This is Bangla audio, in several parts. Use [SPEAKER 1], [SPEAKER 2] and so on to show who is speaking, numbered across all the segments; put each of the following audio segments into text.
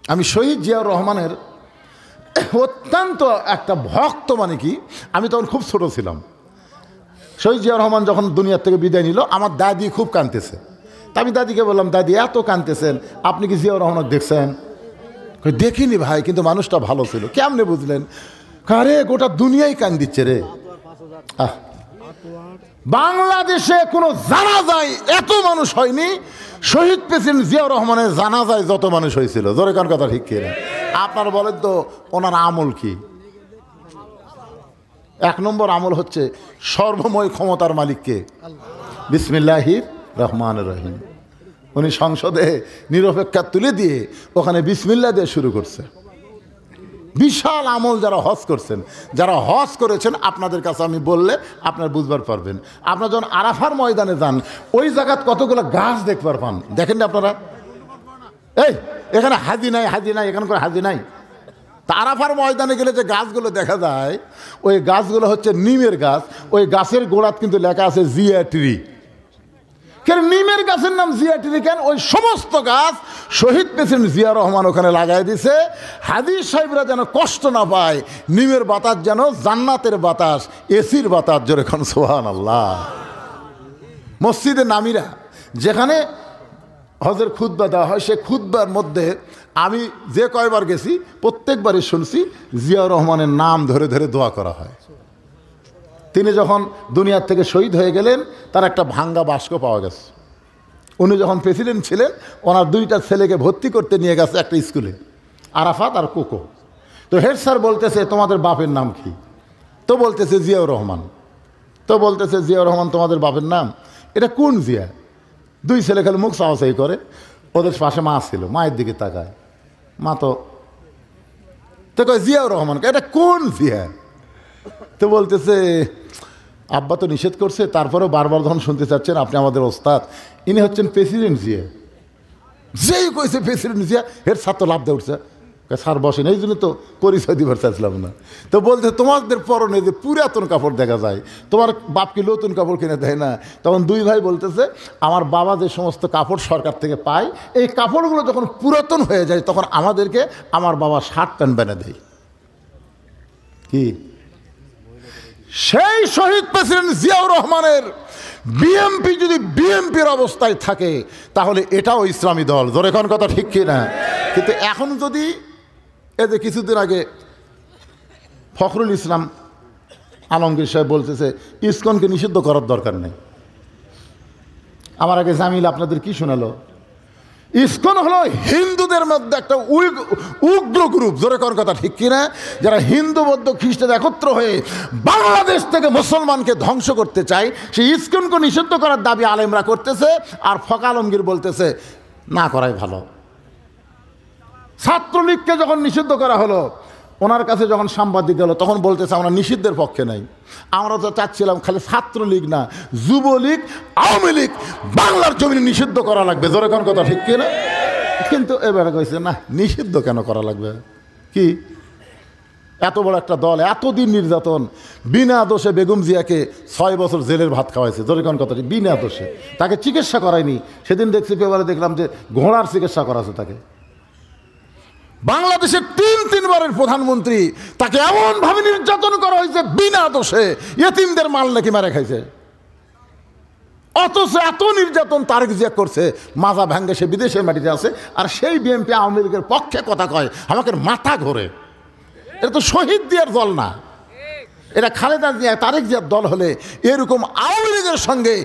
[SPEAKER 1] আমি শহীদ জিয়াউর রহমানের অত্যন্ত একটা ভক্ত। মানে কি, আমি তখন খুব ছোট ছিলাম। শহীদ জিয়াউর রহমান যখন দুনিয়ার থেকে বিদায় নিল, আমার দাদি খুব কাঁদতেছে। তা আমি দাদিকে বললাম, দাদি এত কাঁদতেছেন, আপনি কি জিয়াউর রহমান দেখছেন? দেখিনি ভাই, কিন্তু মানুষটা ভালো ছিল। কেমনে বুঝলেন? আরে গোটা দুনিয়াই কান দিচ্ছে রে। বাংলাদেশে কোনো জানাজায় এত মানুষ হয়নি শহীদ প্রেসিডেন্ট জিয়াউর রহমানের জানাজায় যত মানুষ হয়েছিল। জোরে কান কথা ঠিক কিনা? আপনার বলেন তো ওনার আমল কি? এক নম্বর আমল হচ্ছে সর্বময় ক্ষমতার মালিককে বিসমিল্লাহির রহমানির রহিম। উনি সংসদে নিরপেক্ষা তুলে দিয়ে ওখানে বিসমিল্লাহ দিয়ে শুরু করছে। বিশাল আমল। যারা হজ করছেন, যারা হজ করেছেন, আপনাদের কাছে আমি বললে আপনারা বুঝবার পারবেন। আপনারা যখন আরাফার ময়দানে যান, ওই জায়গাত কতগুলো গাছ দেখবার পান, দেখেন না আপনারা? এই এখানে হাজি নাই, হাজি নাই, এখানে করে হাজি নাই। তা আরাফার ময়দানে গেলে যে গাছগুলো দেখা যায়, ওই গাছগুলো হচ্ছে নিমের গাছ। ওই গাছের গোড়াত কিন্তু লেখা আছে জিয়া ট্রি। কেন নিমের গাছের নাম জিয়া ট্রি কেন? ওই সমস্ত গাছ শহীদ প্রেসিডেন্ট জিয়া রহমান ওখানে লাগাই দিছে। হাজি সাহেবরা যেন কষ্ট না পায়, নিমের বাতাস যেন জান্নাতের বাতাস, এসির বাতাস। জোরে খান সুবহানাল্লাহ। মসজিদে নামিরা যেখানে হজের খুতবা দেওয়া হয়, সে খুতবার মধ্যে আমি যে কয়বার গেছি প্রত্যেকবারই শুনছি জিয়াউর রহমানের নাম ধরে ধরে দোয়া করা হয়। তিনি যখন দুনিয়ার থেকে শহীদ হয়ে গেলেন, তার একটা ভাঙ্গা বাস্ক পাওয়া গেছে। উনি যখন প্রেসিডেন্ট ছিলেন, ওনার দুইটা ছেলেকে ভর্তি করতে নিয়ে গেছে একটা স্কুলে, আরাফাত আর কোকো। তো হেড স্যার বলতেছে, তোমাদের বাপের নাম কি? তো বলতেছে জিয়াউর রহমান। তো বলতেছে, জিয়াউর রহমান তোমাদের বাপের নাম? এটা কোন জিয়া? দুই ছেলে খালি মুখ চাওয়াচাই করে। ওদের পাশে মা ছিল, মায়ের দিকে তাকায়। মা তো কয় জিয়াউর রহমান। এটা কোন জিয়া? তো বলতেছে, আব্বা তো নিষেধ করছে, তারপরেও বারবার যখন শুনতে চাচ্ছেন, আপনি আমাদের ওস্তাদ, ইনি হচ্ছেন প্রেসিডেন্ট জিয়া। যেই কইছে প্রেসিডেন্ট জিয়া, এর ছাত্র লাভ দিয়ে উঠছে। স্যার বসেন, এই জন্য তো পরিচয় দিবার চাইছিলাম না। তো বলতে, তোমাদের পরনে যে পুরাতন কাপড় দেখা যায়, তোমার বাপ কি নতুন কাপড় কিনে দেয় না? তখন দুই ভাই বলতেছে, আমার বাবা যে সমস্ত কাপড় সরকার থেকে পায়, এই কাপড়গুলো যখন পুরাতন হয়ে যায়, তখন আমাদেরকে আমার বাবা শার্ট প্যান্ট বেনে দেয়। কি সেই শহীদ প্রেসিডেন্ট জিয়াউর রহমানের বিএমপি যদি বিএমপির অবস্থায় থাকে, তাহলে এটাও ইসলামী দল। জোরে কোন কথা ঠিক কিনা? কিন্তু এখন যদি যে কিছুদিন আগে ফখরুল ইসলাম আলমগীর সাহেব বলতেছে ইসকনকে নিষিদ্ধ করার দরকার নেই। আমার আগে জামিল আপনাদের কি শোনালো? ইসকন হলো হিন্দুদের মধ্যে একটা উগ্র গ্রুপ। জোরে কোন কথা ঠিক কিনা? যারা হিন্দু বৌদ্ধ খ্রিস্টান একত্র হয়ে বাংলাদেশ থেকে মুসলমানকে ধ্বংস করতে চায়, সেই ইসকনকে নিষিদ্ধ করার দাবি আলেমরা করতেছে। আর ফখ আলমগীর বলতেছে না করাই ভালো। ছাত্রলীগকে যখন নিষিদ্ধ করা হলো, ওনার কাছে যখন সাংবাদিক গেল, তখন বলতেছে আমরা নিষিদ্ধের পক্ষে নাই, আমরা তো চাচ্ছিলাম খালি ছাত্রলীগ না, যুবলীগ, আওয়ামী লীগ বাংলার জমিনে নিষিদ্ধ করা লাগবে। জোরে কোন কথা ঠিক কিনা? কিন্তু এবারে কইছে না, নিষিদ্ধ কেন করা লাগবে? কি এত বড় একটা দল, এতদিন নির্যাতন, বিনা দোষে বেগম জিয়াকে 6 বছর জেলের ভাত খাওয়াইছে। জোরে কোন কথা, বিনা দোষে। তাকে চিকিৎসা করায়নি। সেদিন দেখছি পেপারে দেখলাম যে ঘোড়ার চিকিৎসা করাছে তাকে। বাংলাদেশের 3 বারের প্রধানমন্ত্রী, তাকে এমন ভাবে নির্যাতন করা হয়েছে বিনা দোষে, ইয়েতিমদের মাল নাকি মেরে খাইছে। অথচ এত নির্যাতন তারেক জিয়া করছে, মাজা ভাঙ্গে সে বিদেশের মাটিতে আছে, আর সেই বিএনপি আওয়ামী লীগের পক্ষে কথা কয়, আমাকে মাথা ঘোরে। এটা তো শহীদ জিয়ার দল না, এটা খালেদা জিয়া তারেক জিয়ার দল হলে এরকম আওয়ামী লীগের সঙ্গে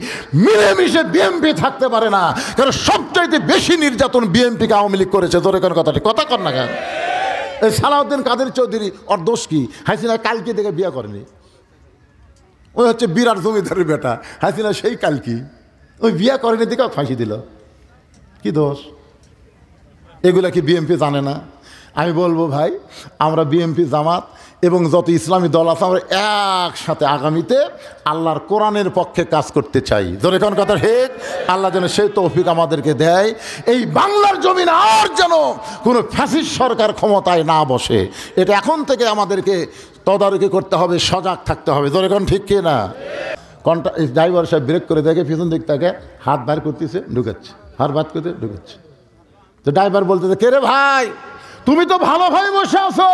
[SPEAKER 1] মিলেমিশে বিএনপি থাকতে পারে না। কারণ সবচাইতে বেশি নির্যাতন বিএনপিকে আওয়ামী লীগ করেছে। ধরে কোন কথাটি কথা কর না কেন? এই সালাউদ্দিন কাদের চৌধুরী, ওর দোষ কি? হাসিনা কালকে থেকে বিয়ে করেনি, ওই হচ্ছে বিরাট জমিদারের বেটা। হাসিনা সেই কালকি, ওই বিয়ে করেনি দিকে ফাঁসি দিল। কি দোষ? এগুলা কি বিএনপি জানে না? আমি বলবো ভাই, আমরা বিএনপি জামাত এবং যত ইসলামী দল আছে, আমরা একসাথে আগামীতে আল্লাহর কোরআনের পক্ষে কাজ করতে চাই। জোরে কোন কথা ঠিক? আল্লাহ যেন সেই তৌফিক আমাদেরকে দেয়। এই বাংলার জমিন আর যেন কোনো ফ্যাসিস্ট সরকার ক্ষমতায় না বসে, এটা এখন থেকে আমাদেরকে তদারকি করতে হবে, সজাগ থাকতে হবে। জোরে কোন ঠিক কি না? ড্রাইভার সাহেব ব্রেক করে দেখে পিছন দিক থেকে হাত বার করতেছে, ঢুকাচ্ছে, হাত বাদ করতে ঢুকাচ্ছে। তো ড্রাইভার বলতেছে, কে রে ভাই, তুমি তো ভালো ভাই বসে আছো,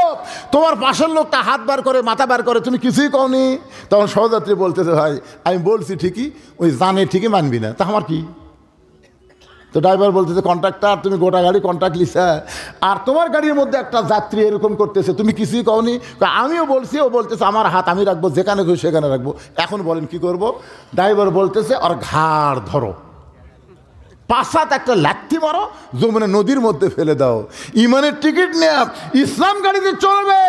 [SPEAKER 1] তোমার পাশের লোকটা হাত বার করে মাথা বার করে, তুমি কিছুই কওনি। তখন সহযাত্রী বলতেছে, ভাই আমি বলছি ঠিকই, ওই জানে ঠিকই মানবি না, তা আমার কি? তো ড্রাইভার বলতেছে, কন্ট্রাক্টর তুমি গোটা গাড়ি কন্ট্রাক্ট লিসা, আর তোমার গাড়ির মধ্যে একটা যাত্রী এরকম করতেছে, তুমি কিছুই কওনি। আমিও বলছি, ও বলতেছে আমার হাত আমি রাখবো, যেখানে খুশি সেখানে রাখবো। এখন বলেন কি করব? ড্রাইভার বলতেছে, আর ঘাড় ধরো, পাশাত একটা লাথি মারো, যমুনা নদীর মধ্যে ফেলে দাও। ইমানের টিকিট নেয়া, ইসলাম গাড়িতে চলবে,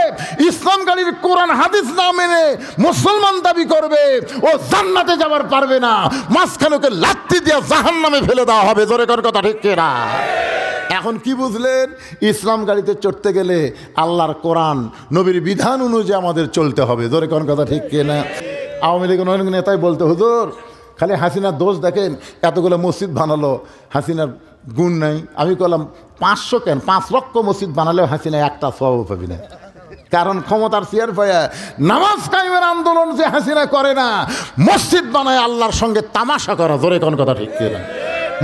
[SPEAKER 1] ইসলাম গাড়ির কোরআন হাদিস না মেনে মুসলমান দাবি করবে, ও জান্নাতে যাবার পারবে না, মাঝখানে ওকে লাথি দিয়ে জাহান্নামে ফেলে দেওয়া হবে। জোরে কর কথা ঠিক কিনা? এখন কি বুঝলেন? ইসলাম গাড়িতে চড়তে গেলে আল্লাহর কোরআন নবীর বিধান অনুযায়ী আমাদের চলতে হবে। জোরে কোন কথা ঠিক কিনা? আওয়ামী লীগের অনেক নেতাই বলতে, হুজুর খালি হাসিনার দোষ দেখেন, এতগুলো মসজিদ বানালো, হাসিনার গুণ নাই। আমি বললাম 500 কেন, 5 লক্ষ মসজিদ বানালেও হাসিনা একটা সওয়াব পাবি না। কারণ ক্ষমতার চেয়ার পায়া নামাজ কায়েমের আন্দোলন যে হাসিনা করে না, মসজিদ বানায় আল্লাহর সঙ্গে তামাশা করা। জোরে কোন কথা ঠিক কিনা?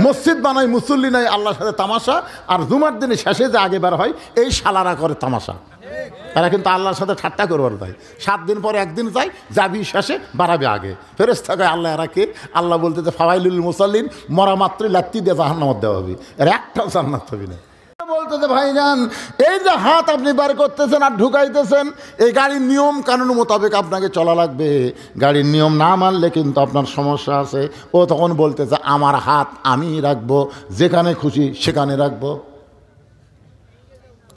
[SPEAKER 1] মসজিদ বানায় মুসল্লি নাই, আল্লাহর সাথে তামাশা। আর জুমার দিনে শেষে যে আগে বার হয়, এই শালারা করে তামাশা। তারা কিন্তু আল্লাহর সাথে ঠাট্টা করবার তাই 7 দিন পরে একদিন যাই, যাবি শেষে বাড়াবে আগে। ফেরেশতা কয় আল্লাহ এরা কে? আল্লাহ বলতে যে ফাওয়াইলুল মুসাল্লিন, মরা মাত্রই লাত্তি দিয়ে জাহান্নামে দেওয়া হবে, এর একটাও জান্নাত হবে না। বলতেছে ভাইজান, এই যে হাত আপনি বার করতেছেন আর ঢুকাইতেছেন, এই গাড়ির নিয়ম কানুন মোতাবেক আপনাকে চলা লাগবে। গাড়ির নিয়ম না মানলে কিন্তু আপনার সমস্যা আছে। ও তখন বলতেছে আমার হাত আমি রাখবো, যেখানে খুশি সেখানে রাখবো।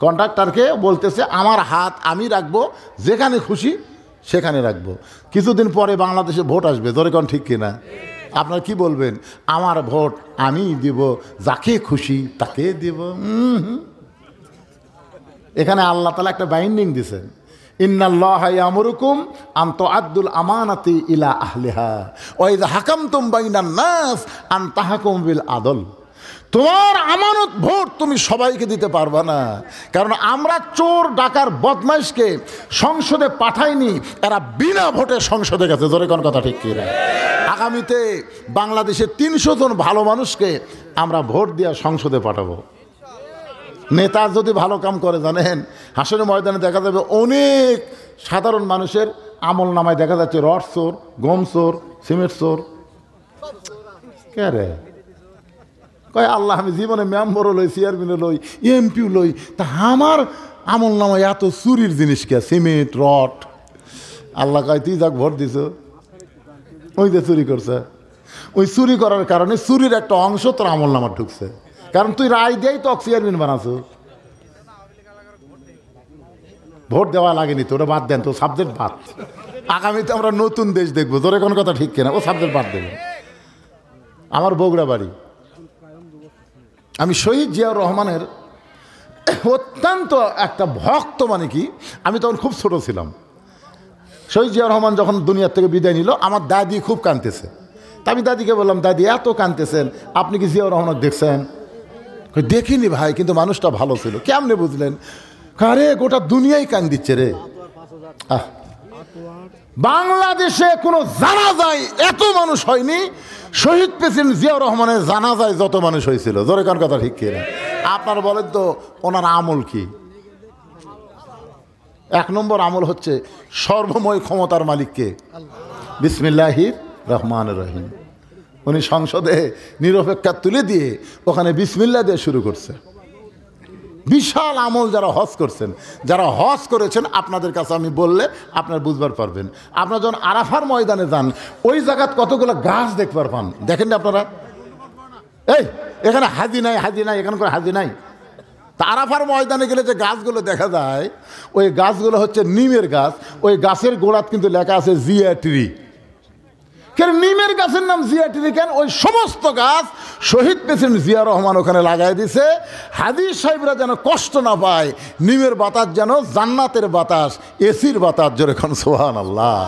[SPEAKER 1] কন্ট্রাক্টরকে বলতেছে আমার হাত আমি রাখবো, যেখানে খুশি সেখানে রাখবো। কিছুদিন পরে বাংলাদেশে ভোট আসবে, ধরে কোন ঠিক কিনা? আপনার কি বলবেন? আমার ভোট আমি দিব, যাকে খুশি তাকে দিব। এখানে আল্লাহ তাআলা একটা বাইন্ডিং দিয়েছেন, ইন্নাল্লাহা ইয়ামুরুকুম আন তুআদ্দুল আমানাতি ইলা আহলিহা ওয়া ইযা হাকামতুম বাইনান নাস আন তাহকুমু বিল আদল। তোমার আমানত ভোট তুমি সবাইকে দিতে পারবা না, কারণ আমরা চোর ডাকার বদমাইশকে সংসদে পাঠাইনি, এরা বিনা ভোটে সংসদে গেছে। জোরে কোন কথা ঠিক কিনা? আগামীতে বাংলাদেশের 300 জন ভালো মানুষকে আমরা ভোট দিয়ে সংসদে পাঠাবো। নেতা যদি ভালো কাম করে, জানেন হাসরের ময়দানে দেখা যাবে অনেক সাধারণ মানুষের আমল নামায় দেখা যাচ্ছে রড চোর, গম চোর, সিমেন্ট চোর। কে রে কয় আল্লাহ আমি জীবনে মেম্বারও লই, চেয়ারম্যানও লই, এমপিও লই, তা আমার আমল নামায় এত চুরির জিনিস কে? Cement rod. আল্লাহ কয় তুই যাক ভোট দিছ, ওই যে চুরি করছে, ওই চুরি করার কারণে চুরির একটা অংশ তোর আমল নামা ঢুকছে, কারণ তুই রায় দিয়েই তো চেয়ারম্যান বানাচ্ছ। ভোট দেওয়া লাগেনি তো, ওটা বাদ দেন তো, সাবজেক্ট বাদ। আগামীতে আমরা নতুন দেশ দেখবো। তোর কোন কথা ঠিক কিনা? ও সাবজেক্ট বাদ দেবে। আমার বগুড়া বাড়ি, আমি শহীদ জিয়াউর রহমানের অত্যন্ত একটা ভক্ত। মানে কি, আমি তখন খুব ছোট ছিলাম। শহীদ জিয়াউর রহমান যখন দুনিয়ার থেকে বিদায় নিল, আমার দাদি খুব কাঁদতেছে। তা আমি দাদিকে বললাম, দাদি এত কাঁদতেছেন, আপনি কি জিয়াউর রহমান দেখছেন? দেখিনি ভাই, কিন্তু মানুষটা ভালো ছিল। কেমনে বুঝলেন? আরে গোটা দুনিয়াই কান দিচ্ছে রে। বাংলাদেশে কোনো জানাজায় এত মানুষ হয়নি, শহীদ প্রেসিডেন্ট জিয়াউর রহমানের জানাজায় যত মানুষ হয়েছিল। জোরে কোন কথা ঠিক কিনা? আপনার বলেন তো ওনার আমল কি? 1 নম্বর আমল হচ্ছে সর্বময় ক্ষমতার মালিককে বিসমিল্লাহির রহমানির রহিম। উনি সংসদে নিরপেক্ষা তুলে দিয়ে ওখানে বিসমিল্লাহ দিয়ে শুরু করছে। বিশাল আমল। যারা হজ করছেন, যারা হজ করেছেন, আপনাদের কাছে আমি বললে আপনারা বুঝবার পারবেন। আপনারা যখন আরাফার ময়দানে যান, ওই জায়গাত কতগুলো গাছ দেখবার পান, দেখেন না আপনারা? এই এখানে হাজি নাই, হাজি নাই, এখানে করে হাজি নাই। তা আরাফার ময়দানে গেলে যে গাছগুলো দেখা যায়, ওই গাছগুলো হচ্ছে নিমের গাছ। ওই গাছের গোড়াত কিন্তু লেখা আছে জিয়া ট্রি। কেন নিমের গাছের নাম জিয়া ট্রি কেন? ওই সমস্ত গাছ শহীদ প্রেসিডেন্ট জিয়া রহমান ওখানে লাগাই দিছে। হাজি সাহেবরা যেন কষ্ট না পায়, নিমের বাতাস যেন জান্নাতের বাতাস, এসির বাতাস। যেরকম সুবহানাল্লাহ।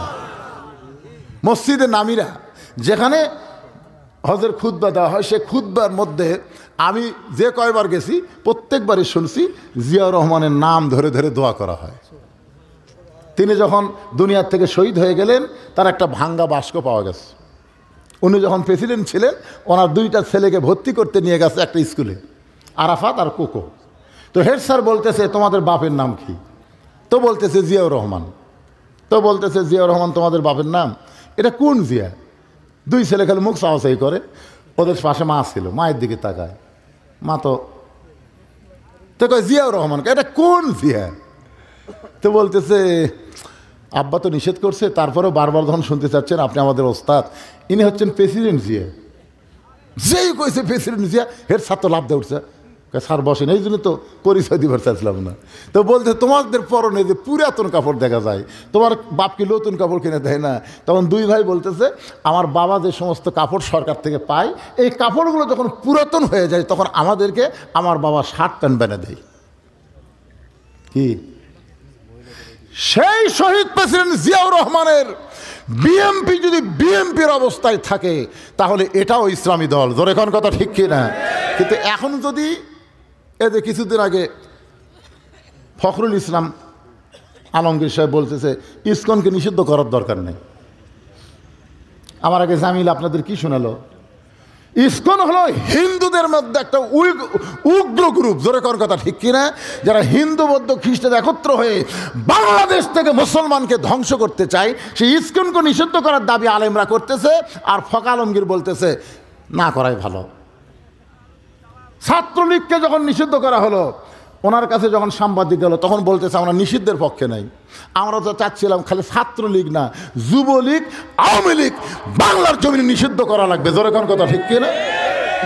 [SPEAKER 1] মসজিদে নামিরা যেখানে হজের খুতবা দেওয়া হয়, সে খুতবার মধ্যে আমি যে কয়বার গেছি প্রত্যেকবারই শুনছি জিয়া রহমানের নাম ধরে ধরে দোয়া করা হয়। তিনি যখন দুনিয়ার থেকে শহীদ হয়ে গেলেন, তার একটা ভাঙ্গা বাস্ক পাওয়া গেছে। উনি যখন প্রেসিডেন্ট ছিলেন, ওনার 2টা ছেলেকে ভর্তি করতে নিয়ে গেছে একটা স্কুলে, আরাফাত আর কোকো। তো হেড স্যার বলতেছে তোমাদের বাপের নাম কি? তো বলতেছে জিয়াউর রহমান। তো বলতেছে জিয়াউর রহমান তোমাদের বাপের নাম? এটা কোন জিয়া? দুই ছেলে খালি মুখ চাওয়াচাই করে। ওদের পাশে মা ছিল, মায়ের দিকে তাকায়, মা তো কয় জিয়াউর রহমান, এটা কোন জিয়া? তো বলতেছে আব্বা তো নিষেধ করছে, তারপরেও বারবার যখন শুনতে চাচ্ছেন আপনি আমাদের ওস্তাদ, ইনি হচ্ছেন প্রেসিডেন্ট জিয়া। যেই কইছে প্রেসিডেন্ট জিয়া, হেড স্যার তো লাভ দিয়ে উঠছে, স্যার বসেন, এই জন্য তো পরিচয় দিবার চাইছিলাম না। তো বলতে তোমাদের পরনে যে পুরাতন কাপড় দেখা যায়, তোমার বাপকে নতুন কাপড় কিনে দেয় না? তখন দুই ভাই বলতেছে আমার বাবা যে সমস্ত কাপড় সরকার থেকে পায়, এই কাপড়গুলো যখন পুরাতন হয়ে যায় তখন আমাদেরকে আমার বাবা শার্ট প্যান্ট বেনে দেয়। কি সেই শহীদ প্রেসিডেন্ট জিয়াউর রহমানের বিএমপি যদি বিএমপির অবস্থায় থাকে তাহলে এটাও ইসলামী দল। জোরে কোন কথা ঠিক কিনা? কিন্তু এখন যদি এই যে কিছুদিন আগে ফখরুল ইসলাম আলমগীর সাহেব বলতেছে ইসকনকে নিষিদ্ধ করার দরকার নেই, আমার আগে জামিল আপনাদের কি শোনালো? ইসকন হলো হিন্দুদের মধ্যে একটা উগ্র গ্রুপ। জোরে কোন কথা ঠিক কিনা? যারা হিন্দু বৌদ্ধ খ্রিস্টান একত্র হয়ে বাংলাদেশ থেকে মুসলমানকে ধ্বংস করতে চায়, সেই ইসকনকে নিষিদ্ধ করার দাবি আলেমরা করতেছে, আর ফখরুল আলমগীর বলতেছে না করাই ভালো। ছাত্রলীগকে যখন নিষিদ্ধ করা হলো, ওনার কাছে যখন সাংবাদিক গেল তখন বলতেছে আমরা নিষিদ্ধের পক্ষে নাই, আমরা তো চাচ্ছিলাম খালি ছাত্রলীগ না, যুবলীগ, আওয়ামী লীগ বাংলার জমিনে নিষিদ্ধ করা লাগবে। জোরে কোন কথা ঠিক কিনা?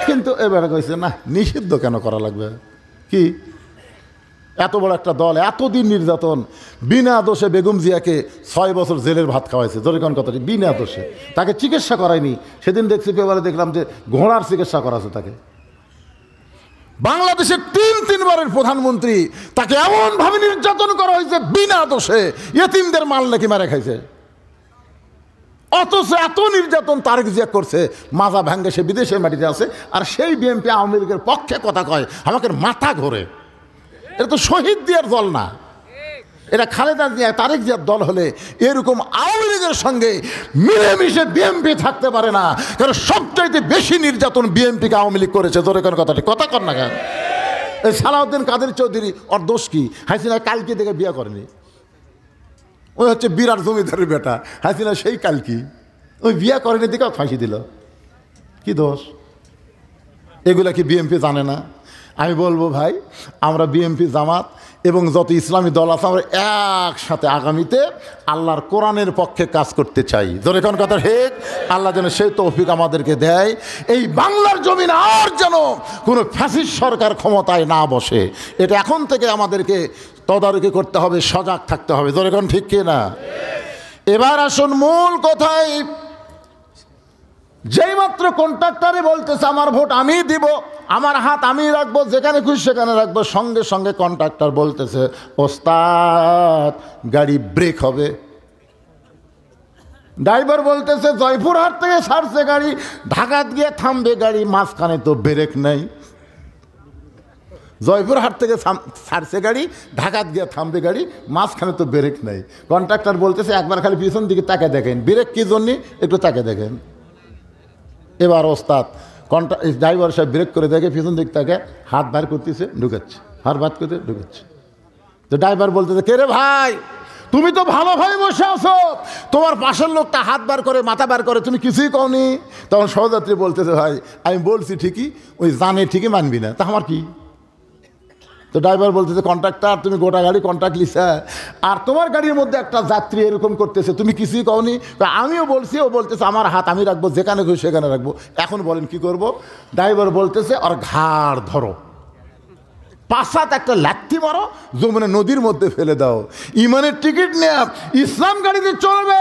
[SPEAKER 1] কিন্তু এবারে কইছে না, নিষিদ্ধ কেন করা লাগবে? কি এত বড় একটা দল, এতদিন নির্যাতন, বিনা দোষে বেগম জিয়াকে 6 বছর জেলের ভাত খাওয়াইছে। জোরে কোন কথা, বিনা দোষে, তাকে চিকিৎসা করায়নি। সেদিন দেখছি পেপারে দেখলাম যে ঘোড়ার চিকিৎসা করাছে তাকে। বাংলাদেশের 3 বারের প্রধানমন্ত্রী, তাকে এমন ভাবে নির্যাতন করা হয়েছে বিনা দোষে, ইয়েতিমদের মাল নাকি মারে খাইছে। অথচ এত নির্যাতন তারেক জিয়া করছে, মাজা ভাঙ্গে সে বিদেশের মাটিতে আছে, আর সেই বিএনপি আওয়ামী লীগের পক্ষে কথা কয়, আমাকে মাথা ঘোরে। এটা তো শহীদ দিয়ার দল না, এটা খালেদা জিয়া তারেক জিয়ার দল হলে এরকম আওয়ামী লীগের সঙ্গে মিলেমিশে বিএনপি থাকতে পারে না। কারণ সবচাইতে বেশি নির্যাতন বিএনপিকে আওয়ামী লীগ করেছে। জোরে কোন কথাটি কথা কর না কেন? এই সালাউদ্দিন কাদের চৌধুরী, ওর দোষ কি? হাসিনা কালকে থেকে বিয়ে করেনি, ওই হচ্ছে বিরাট জমিদারের বেটা। হাসিনা সেই কালকি, ওই বিয়ে করেনি দিকে ফাঁসি দিল, কি দোষ? এগুলা কি বিএনপি জানে না? আমি বলবো ভাই, আমরা বিএনপি জামাত এবং যত ইসলামী দল আছে আমরা একসাথে আগামীতে আল্লাহর কোরআনের পক্ষে কাজ করতে চাই। জোরে কোন কথা ঠিক? আল্লাহ যেন সেই তৌফিক আমাদেরকে দেয়, এই বাংলার জমিন আর যেন কোনো ফ্যাসিস্ট সরকার ক্ষমতায় না বসে, এটা এখন থেকে আমাদেরকে তদারকি করতে হবে, সজাগ থাকতে হবে। জোরে কোন ঠিক কিনা? এবার আসুন মূল কথায়। যেই মাত্র কন্ট্রাক্টরে বলতেছে আমার ভোট আমি দিব, আমার হাত আমি রাখবো, যেখানে খুশি সেখানে রাখবো, সঙ্গে সঙ্গে কন্ট্রাক্টর বলতেছে ওস্তাদ গাড়ি ব্রেক হবে। ড্রাইভার বলতেছে জয়পুরহাট থেকে ছাড়ছে গাড়ি, ঢাকাত গিয়ে থামবে গাড়ি, মাঝখানে তো ব্রেক নাই। জয়পুরহাট থেকে ছাড়ছে গাড়ি, ঢাকাত গিয়ে থামবে গাড়ি, মাঝখানে তো ব্রেক নাই। কন্ট্রাক্টর বলতেছে একবার খালি পিছন দিকে তাকে দেখেন, ব্রেক কি জন্যে একটু তাকে দেখেন। এবার ওস্তাদ ড্রাইভার সাহেব ব্রেক করে দেখে, পিছন দিক তাকে হাত বার করতেছে, ঢুকাচ্ছে, হাত বার করতে ঢুকাচ্ছে। তো ড্রাইভার বলতেছে কে রে ভাই, তুমি তো ভালোভাবে বসে আছো, তোমার পাশের লোকটা হাত বার করে মাথা বার করে, তুমি কিছুই কওনি। তখন সহযাত্রী বলতেছে ভাই আমি বলছি ঠিকই, ওই জানে ঠিকই মানবি না, তা আমার কি? তো ড্রাইভার বলতেছে কন্ট্রাক্টর তুমি গোটা গাড়ি কন্ট্রাক্ট লিসা, আর তোমার গাড়ির মধ্যে একটা যাত্রী এরকম করতেছে, তুমি কিছুই কওনি। আমিও বলছি, ও বলতেছে আমার হাত আমি রাখবো, যেখানে খুশি সেখানে রাখবো, এখন বলেন কি করব? ড্রাইভার বলতেছে ওর ঘাড় ধরো, 5-7 একটা লাথি মারো, যমুনা নদীর মধ্যে ফেলে দাও। ইমানের টিকিট নেয়া ইসলাম গাড়িতে চলবে,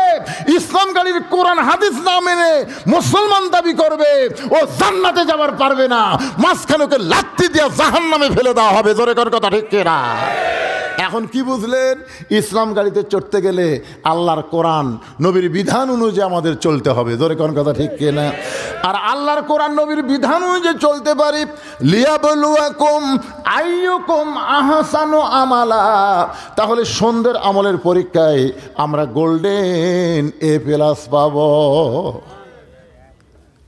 [SPEAKER 1] ইসলাম গাড়ির কোরআন হাদিস না মেনে মুসলমান দাবি করবে, ও জান্নাতে যাবার পারবে না, মাঝখানে ওকে লাথি দিয়ে জাহান্নামে ফেলে দেওয়া হবে। জোরে কর কথা ঠিক কিনা? এখন কি বুঝলেন? ইসলাম গাড়িতে চড়তে গেলে আল্লাহর কোরআন নবীর বিধান অনুযায়ী আমাদের চলতে হবে। জোরে কোন কথা ঠিক কিনা? আর আল্লাহর কোরআন নবীর বিধান অনুযায়ী চলতে পারি, লিয়াবলুয়াকুম আইয়ুকুম আহসানু আমালা, তাহলে সন্ধ্যের আমলের পরীক্ষায় আমরা গোল্ডেন A+ পাব।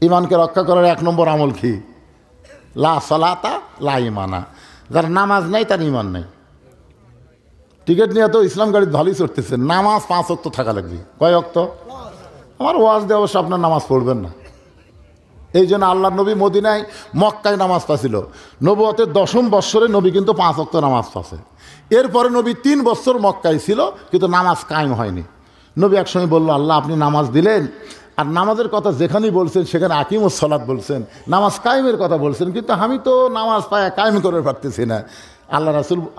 [SPEAKER 1] ইমানকে রক্ষা করার 1 নম্বর আমল কি? লা সালাতা লা ইমানা, যার নামাজ নাই তার ইমান নাই। টিকিট নিয়ে তো ইসলাম গাড়ি ভালোই চড়তেছে, নামাজ 5 ওয়াক্ত থাকা লাগবে। কয় ওয়াক্ত? আমার ওয়াজ দিয়ে অবশ্য আপনার নামাজ পড়বেন না। এই জন্য আল্লাহ নবী মদিনায় মক্কায় নামাজ পাচ্ছিল। নবুয়তের 10ম বৎসরে নবী কিন্তু 5 ওয়াক্ত নামাজ পাচ্ছে। এরপরে নবী 3 বছর মক্কায় ছিল, কিন্তু নামাজ কায়েম হয়নি। নবী একসময় বলল, আল্লাহ আপনি নামাজ দিলেন, আর নামাজের কথা যেখানেই বলছেন সেখানে আকিমুস সালাত বলছেন, নামাজ কায়েমের কথা বলছেন, কিন্তু আমি তো নামাজ পায় কায়েম করে পারতেছি না।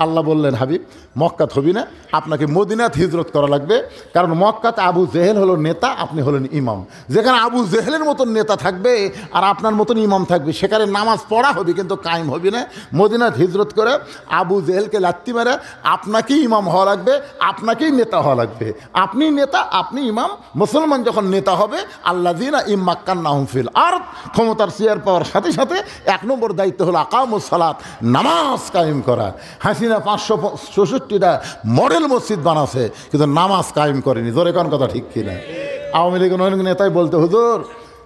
[SPEAKER 1] আল্লাহ বললেন, হাবিব মক্কাত হবি না, আপনাকে মদিনাত হিজরত করা লাগবে। কারণ মক্কাতে আবু জেহেল হলো নেতা, আপনি হলেন ইমাম। যেখানে আবু জেহেলের মতন নেতা থাকবে আর আপনার মতন ইমাম থাকবে, সেখানে নামাজ পড়া হবে কিন্তু কায়েম হবি না। মদিনাত হিজরত করে আবু জেহেলকে লাত্তি মেরে আপনাকেই ইমাম হওয়া লাগবে, আপনাকেই নেতা হওয়া লাগবে। আপনি নেতা, আপনি ইমাম। মুসলমান যখন নেতা হবে, আল্লাযীনা ইম্মাক্কান্নাহুম ফিল আরদ, ক্ষমতার চেয়ার পাওয়ার সাথে সাথে 1 নম্বর দায়িত্ব হলো আকামুস সালাত, নামাজ কায়েম করা। হাসিনা 566টা মডেল মসজিদ বানাচ্ছে, কিন্তু নামাজ কায়েম করেনি। জোরে কোন কথা ঠিক কিনা? আওয়ামী লীগের অনেক নেতাই বলতে, হুজুর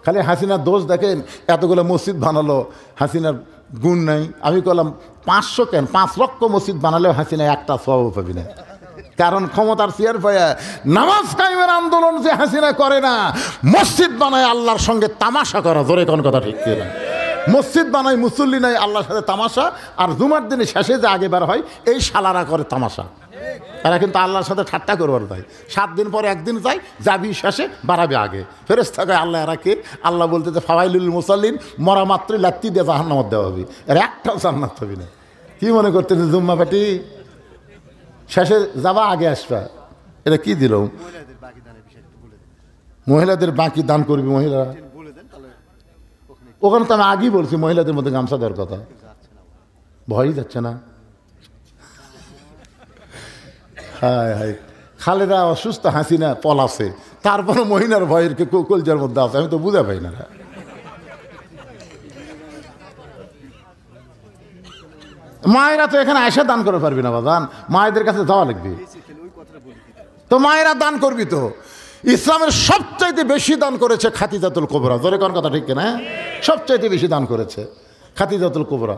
[SPEAKER 1] খালি হাসিনার দোষ দেখেন, এতগুলো মসজিদ বানালো, হাসিনার গুণ নাই। আমি বললাম 500 কেন, 5 লক্ষ মসজিদ বানালেও হাসিনা একটা সওয়াব পাবি না। কারণ ক্ষমতার চেয়ার পায়া নামাজ কায়েমের আন্দোলন যে হাসিনা করে না, মসজিদ বানায় আল্লাহর সঙ্গে তামাশা করা। জোরে কোন কথা ঠিক কিনা? মসজিদ বানায়, মুসল্লি নাই, আল্লাহর সাথে তামাশা। আর জুমার দিনে শেষে যে আগে বার হয়, এই শালারা করে তামাশা। এরা কিন্তু আল্লাহর সাথে ঠাট্টা করবার যায়। 7 দিন পরে একদিন যায়, যাবি শেষে বাড়াবে আগে। ফেরেশতা কয়, আল্লাহ এরা কে? আল্লাহ বলতে যে ফাওয়াইলুল মুসাল্লিন, মরা মাত্রই লাত্তি দিয়ে জাহান্নামে দেওয়া হবে, এর একটাও জান্নাত হবে না। কি মনে করতেছে জুম্মা পাটি শেষে যাবা আগে আসবা? এটা কি দিল? মহিলাদের বাকি দান করবি মহিলারা। ওখানে তো আমি আগেই বলছি মহিলাদের মধ্যে গামছা দেওয়ার কথা, ভয়ই যাচ্ছে না। হায় হায়, খালেদা অসুস্থ, হাসিনা পলাছে, তারপরে মহিলার ভয়ের কলজার মধ্যে আছে, আমি তো বুঝা পাই না। মায়েরা তো এখানে এসে দান করে পারবি না বাদান, মায়েদের কাছে যাওয়া লাগবে। তো মায়েরা দান করবি তো। ইসলামের সবচাইতে বেশি দান করেছে খাদিজাতুল কুবরা। জোরে কোন কথা ঠিক কিনা? সবচাইতে বেশি দান করেছে খাদিজাতুল কুবরা।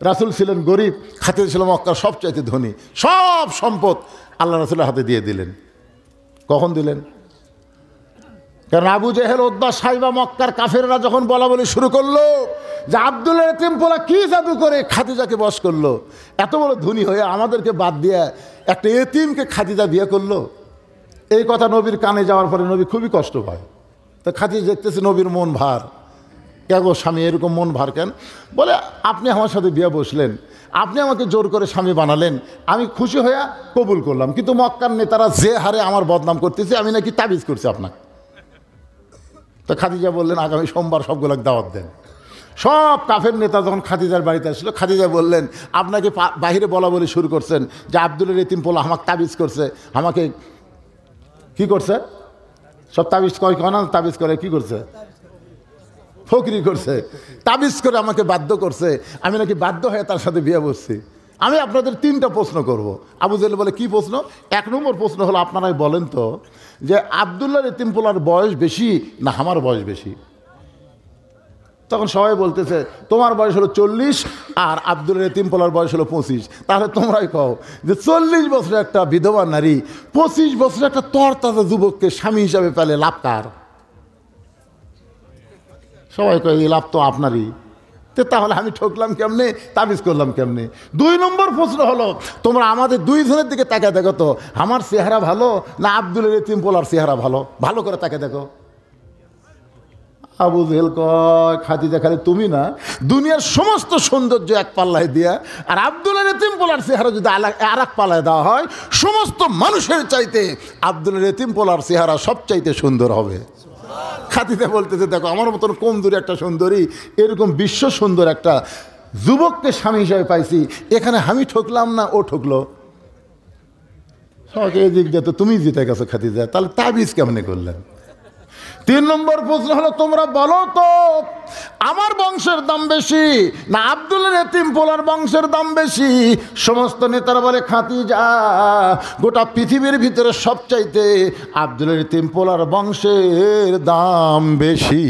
[SPEAKER 1] রাসূল ছিলেন গরিব, খাদিজা ছিল মক্কার সবচাইতে ধনী। সব সম্পদ আল্লাহ রাসূলের হাতে দিয়ে দিলেন। কখন দিলেন? কারণ আবু জেহেল, উতবা, সাইবা, মক্কার কাফেররা যখন বলা বলি শুরু করলো যে আব্দুল্লাহ এতিম পোলা কি জাদু করে খাদিজাকে বশ করলো, এত বড় ধনী হয়ে আমাদেরকে বাদ দিয়ে একটা এতিমকে খাদিজা বিয়ে করলো, এই কথা নবীর কানে যাওয়ার পরে নবী খুবই কষ্ট পায়। তো খাদিজা দেখতেছে নবীর মন ভার। কে গো স্বামী, এরকম মন ভার কেন? বলে, আপনি আমার সাথে বিয়ে বসলেন, আপনি আমাকে জোর করে স্বামী বানালেন, আমি খুশি হয়ে কবুল করলাম, কিন্তু মক্কার নেতারা যে হারে আমার বদনাম করতেছে, আমি নাকি তাবিজ করছি আপনাকে। তো খাদিজা বললেন, আগামী সোমবার সবগুলোকে দাওয়াত দেন। সব কাফের নেতা যখন খাদিজার বাড়িতে আসলো, খাদিজা বললেন, আপনাকে বাহিরে বলা বলি শুরু করছেন যে আব্দুলের এতিম পোলা আমাকে তাবিজ করছে, আমাকে কি করছে? সব তাবিজ করে কেন? তাবিজ করে কি করছে? ফকরি করছে, তাবিজ করে আমাকে বাধ্য করছে, আমি নাকি বাধ্য হয়ে তার সাথে বিয়ে বসছি। আমি আপনাদের 3টা প্রশ্ন করব। আবু জেহেল বলে, কি প্রশ্ন? 1 নম্বর প্রশ্ন হলো, আপনারাই বলেন তো যে আব্দুল্লাহর এতিম পোলার বয়স বেশি না আমার বয়স বেশি? তখন সবাই বলতেছে, তোমার বয়স হলো 40 আর আব্দুল্লাহর এতিম পোলার বয়স হলো 25। তাহলে তোমরাই কও যে 40 বছরের একটা বিধবা নারী 25 বছরের একটা তরতাজা যুবককে স্বামী হিসাবে পেলে লাভ কার? সবাই কয়, এই লাভ তো আপনারই। তো তাহলে আমি ঠকলাম কেমনে, তাবিজ করলাম কেমনে? 2 নম্বর প্রশ্ন হলো, তোমরা আমাদের 2 জনের দিকে তাকে দেখো তো, আমার চেহারা ভালো না আব্দুলের এতিম পোলার চেহারা ভালো? ভালো করে তাকে দেখো। আবু জেহেল কয়, খাদিজা খালি তুমি না, দুনিয়ার সমস্ত সৌন্দর্য এক পাল্লায় দিয়া আর আব্দুলের এতিম পোলার চেহারা যদি আর এক পাল্লায় দেওয়া হয়, সমস্ত মানুষের চাইতে আব্দুলের এতিম পোলার চেহারা সবচাইতে সুন্দর হবে। খাদিজা বলতেছে, দেখো আমার মতন কম দূরে একটা সুন্দরী, এরকম বিশ্ব সুন্দর একটা যুবককে স্বামী হিসাবে পাইছি, এখানে আমি ঠকলাম না ও ঠকলো? সবাইকে এদিক দিয়ে তো তুমি জিতে গেছো খাদিজা, তাহলে তাবিজ কেমনে করলেন? 3 নম্বর প্রশ্ন হলো, তোমরা বলো তো আমার বংশের দাম বেশি না আব্দুলের এতিম পোলার বংশের দাম বেশি? সমস্ত নেতারা বলে, খাদিজা, গোটা পৃথিবীর ভিতরে সবচাইতে আব্দুলের এতিম পোলার বংশের দাম বেশি।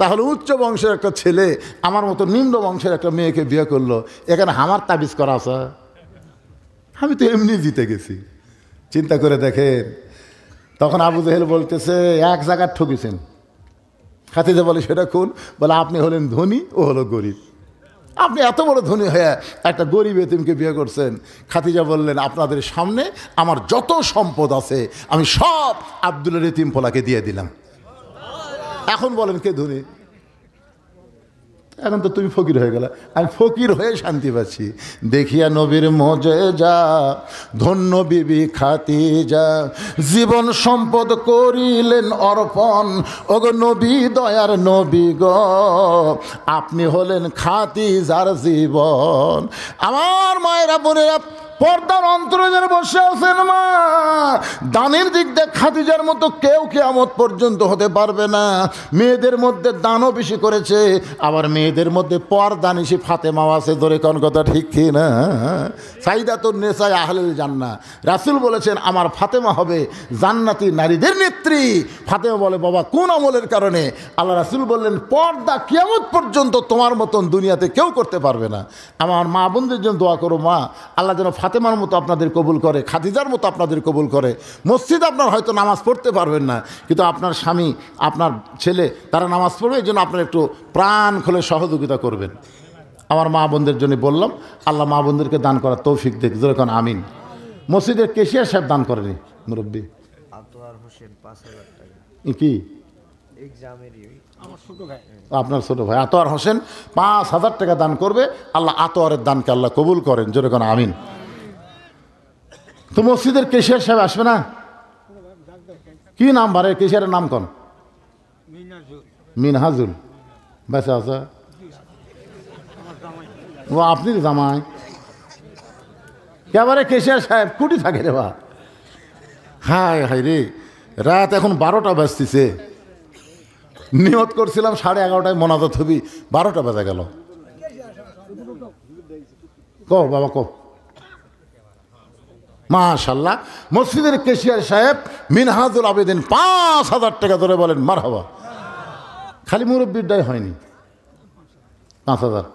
[SPEAKER 1] তাহলে উচ্চ বংশের একটা ছেলে আমার মতো নিম্ন বংশের একটা মেয়েকে বিয়ে করলো, এখানে আমার তাবিজ করা আছে? আমি তো এমনি জিতে গেছি। চিন্তা করে দেখেন, তখন আবু জেহেল বলতেছে এক জায়গায় ঠকেছেন। খাদিজা বলে সেটা কোন? বলে আপনি হলেন ধনী, ও হলো গরিব। আপনি এত বড় ধনী হয়ে একটা গরিব এতিমকে বিয়ে করছেন। খাদিজা বললেন আপনাদের সামনে আমার যত সম্পদ আছে আমি সব আব্দুলের এতিম পোলাকে দিয়ে দিলাম। এখন বলেন কে ধনী? এখন তো তুমি ফকির হয়ে গেলে, আমি ফকির হয়ে শান্তি পাচ্ছি। দেখিয়া নবীর মজেজা, ধন্য বিবি খাদিজা, জীবন সম্পদ করিলেন অর্পণ। ওগো নবী দয়ার নবী গো, আপনি হলেন খাদিজার জীবন। আমার মায়েরা বোনেরা, পর্দার অন্তরে যারা বসে আছেন মা, দানের দিক দিয়ে খাদিজার মতো কেউ কিয়ামত পর্যন্ত হতে পারবে না। মেয়েদের মধ্যে দানও বেশি করেছে, আবার মেয়েদের মধ্যে পর্দানিশী ফাতেমাও আছে। ধরে কোন কথা ঠিক কি না? সাইদাতুন নেসায়ে আহলুল জান্নাহ, রাসূল বলেছেন আমার ফাতেমা হবে জান্নাতি নারীদের নেত্রী। ফাতেমা বলে বাবা কোন আমলের কারণে? আল্লাহ রাসূল বললেন পর্দা কিয়ামত পর্যন্ত তোমার মতন দুনিয়াতে কেউ করতে পারবে না। আমার মা বোনদের জন্য দোয়া করো মা, আল্লাহ যেন ফাতেমার মতো আপনাদের কবুল করে, খাদিজার মতো আপনাদের কবুল করে। মসজিদে আপনার হয়তো নামাজ পড়তে পারবেন না, কিন্তু আপনার স্বামী, আপনার ছেলে তারা নামাজ পড়বে, এই জন্য আপনার একটু প্রাণ খুলে সহযোগিতা করবেন। আমার মা বোনদের জন্য বললাম, আল্লাহ মা বোনদেরকে দান করার তৌফিক দেখ, যেরকম আমিন। মসজিদের কেশিয়ার সাহেব দান করেনি মুরব্বী কি? আপনার ছোট ভাই আতোয়ার হোসেন 5,000 টাকা দান করবে। আল্লাহ আতোয়ারের দানকে আল্লাহ কবুল করেন, যেরকম আমিন। তো মসজিদের কেশিয়ার সাহেব আসবে না? কি নাম বারে কেশিয়ারের নাম কোন? মিনহাজুল। বেঁচে আছে? ও আপনি জামাই কেবারে কেশিয়ার সাহেব কুটি থাকে রে বা। হায় হায় রে, রাত এখন 12টা বাজতেছে। নিয়ত করছিলাম 11:30টায় মোনাজাত হবি, 12টা বাজা গেল। কো বাবা কো। মাশাআল্লাহ, মসজিদের কেশিয়ার সাহেব মিনহাজুল আবেদিন 5,000 টাকা ধরে বলেন মারহাবা। খালি মুরব্বির দায় হয়নি, 5,000।